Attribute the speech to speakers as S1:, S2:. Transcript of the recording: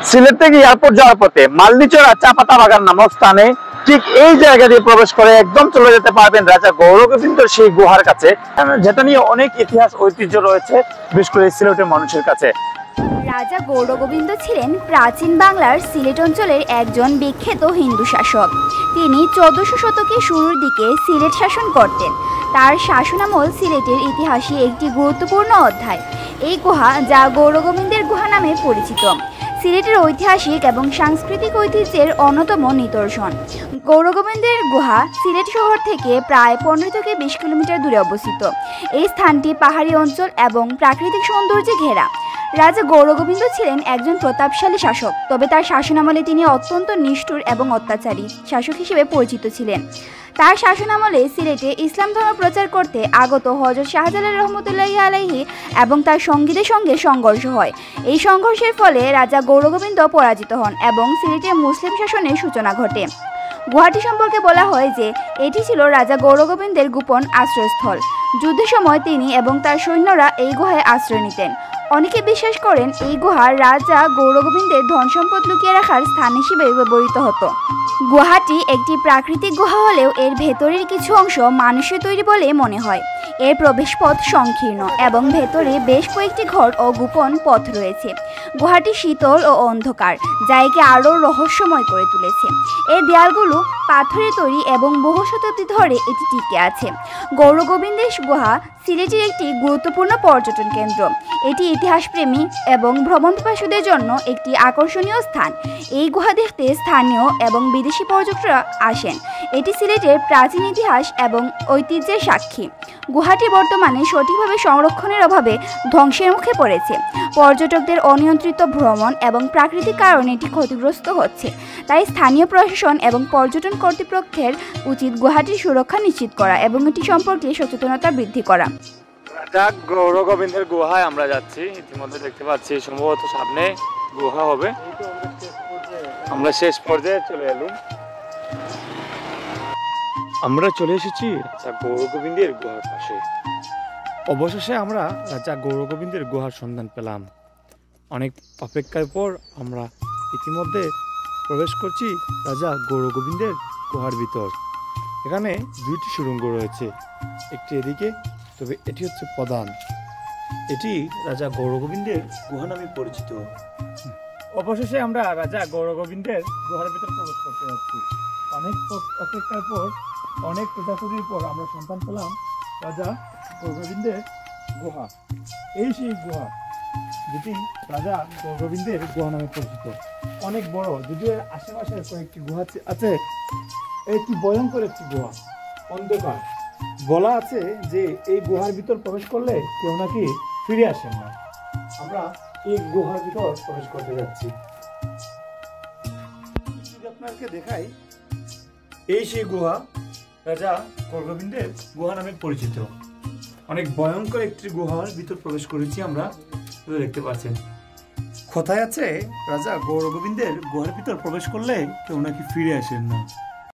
S1: সিলেট থেকে এয়ারপোর্ট যাওয়ার পথে মালদিচড়া চা পাতা বাগান নামক স্থানে ঠিক এই জায়গা দিয়ে প্রবেশ করে একদম চলে যেতে পারবেন রাজা গৌরগোবিন্দর সেই গুহার কাছে, যেটা নিয়ে অনেক ইতিহাস ঐতিহ্য রয়েছে, বিশেষ করে সিলেটের মানুষের কাছে।
S2: রাজা গৌরগোবিন্দ ছিলেন প্রাচীন বাংলার সিলেট অঞ্চলের একজন বিখ্যাত হিন্দু শাসক। তিনি 1400 শতকের শুরুর দিকে সিলেট শাসন করতেন। তার শাসনামল সিলেটের ইতিহাসে একটি গুরুত্বপূর্ণ অধ্যায়। এই গুহা, যা গৌরগোবিন্দের গুহা নামে পরিচিত, সিলেটের ঐতিহাসিক এবং সাংস্কৃতিক ঐতিহ্যের অন্যতম নিদর্শন। গৌরগোবিন্দের গুহা সিলেট শহর থেকে প্রায় 15 থেকে 20 কিলোমিটার দূরে অবস্থিত। এই স্থানটি পাহাড়ি অঞ্চল এবং প্রাকৃতিক সৌন্দর্যে ঘেরা। রাজা গৌরগোবিন্দ ছিলেন একজন প্রতাপশালী শাসক, তবে তার শাসনামলে তিনি অত্যন্ত নিষ্ঠুর এবং অত্যাচারী শাসক হিসেবে পরিচিত ছিলেন। তার শাসনামলে সিলেটে ইসলাম ধর্ম প্রচার করতে আগত হযরত শাহজালাল রহমতুল্লাহি আলাইহি এবং তার সঙ্গীদের সঙ্গে সংঘর্ষ হয়। এই সংঘর্ষের ফলে রাজা গৌরগোবিন্দ পরাজিত হন এবং সিলেটে মুসলিম শাসনের সূচনা ঘটে। গুহাটি সম্পর্কে বলা হয় যে এটি ছিল রাজা গৌরগোবিন্দের গোপন আশ্রয়স্থল। যুদ্ধের সময় তিনি এবং তার সৈন্যরা এই গুহায় আশ্রয় নিতেন। অনেকে বিশ্বাস করেন এই গুহা রাজা গৌরগোবিন্দের ধন সম্পদ লুকিয়ে রাখার স্থান হিসেবে ব্যবহৃত হতো। গুহাটি একটি প্রাকৃতিক গুহা হলেও এর ভেতরের কিছু অংশ মানুষের তৈরি বলে মনে হয়। এর প্রবেশপথ সংকীর্ণ এবং ভেতরে বেশ কয়েকটি ঘর ও গোপন পথ রয়েছে। গুহাটি শীতল ও অন্ধকার, যা একে আরও রহস্যময় করে তুলেছে। এর দেয়ালগুলো পাথরের তৈরি এবং বহু শতাব্দী ধরে এটি টিকে আছে। গৌরগোবিন্দের গুহা সিলেটের একটি গুরুত্বপূর্ণ পর্যটন কেন্দ্র। এটি ইতিহাসপ্রেমী এবং ভ্রমণ পিপাসুদের জন্য একটি আকর্ষণীয় স্থান। এই গুহা দেখতে স্থানীয় এবং বিদেশি পর্যটকরা আসেন। এটি সিলেটের প্রাচীন ইতিহাস এবং ঐতিহ্যের সাক্ষী। গুহাটি বর্তমানে সঠিকভাবে সংরক্ষণের অভাবে ধ্বংসের মুখে পড়েছে। পর্যটকদের অনিয়ন্ত্রিত ভ্রমণ এবং প্রাকৃতিক কারণে এটি ক্ষতিগ্রস্ত হচ্ছে। তাই স্থানীয় প্রশাসন এবং পর্যটন কর্তৃপক্ষের উচিত গুহাটির সুরক্ষা নিশ্চিত করা এবং এটি সম্পর্কে সচেতনতা বৃদ্ধি করা।
S1: রাজা গৌরগোবিন্দের গুহায় আমরা যাচ্ছি। ইতিমধ্যে দেখতে পাচ্ছি সম্ভবত সামনে গুহা হবে। আমরা শেষ পর্যায়ে চলে এলাম। আমরা চলে এসেছি রাজা গৌরগোবিন্দের গুহার পাশে। অবশেষে আমরা রাজা গৌরগোবিন্দের গুহার সন্ধান পেলাম। অনেক অপেক্ষার পর আমরা ইতিমধ্যে প্রবেশ করছি রাজা গৌরগোবিন্দের গুহার ভিতর। এখানে দুইটি সুড়ঙ্গ রয়েছে, একটি এদিকে, তবে এটি হচ্ছে প্রধান। এটি রাজা গৌরগোবিন্দের গুহা নামে পরিচিত। অবশেষে আমরা রাজা গৌরগোবিন্দের গুহার ভিতর প্রবেশ করতে যাচ্ছি। অনেক অপেক্ষার পর, অনেক খোঁজাখুঁজির পর আমরা সন্ধান পেলাম রাজা গৌরগোবিন্দের গুহা। এই সেই গুহা যেটি রাজা গৌরগোবিন্দের গুহা নামে পরিচিত। অনেক বড়, যদিও আশেপাশে কয়েকটি গুহা আছে। একটি ভয়ঙ্কর একটি গুহা, অন্ধকার। বলা আছে যে এই গুহার ভিতর প্রবেশ করলে কেউ নাকি ফিরে আসেন না। আমরা এই গুহার ভিতর প্রবেশ করতে যাচ্ছি। যদি আপনাকে দেখাই, এই সেই গুহা রাজা গৌরগোবিন্দের গুহা নামে পরিচিত। অনেক ভয়ঙ্কর একটি গুহার ভিতর প্রবেশ করেছি আমরা, দেখতে পাচ্ছেন। কথায় আছে রাজা গৌরগোবিন্দের গুহার ভিতর প্রবেশ করলে কেউ নাকি ফিরে আসেন না।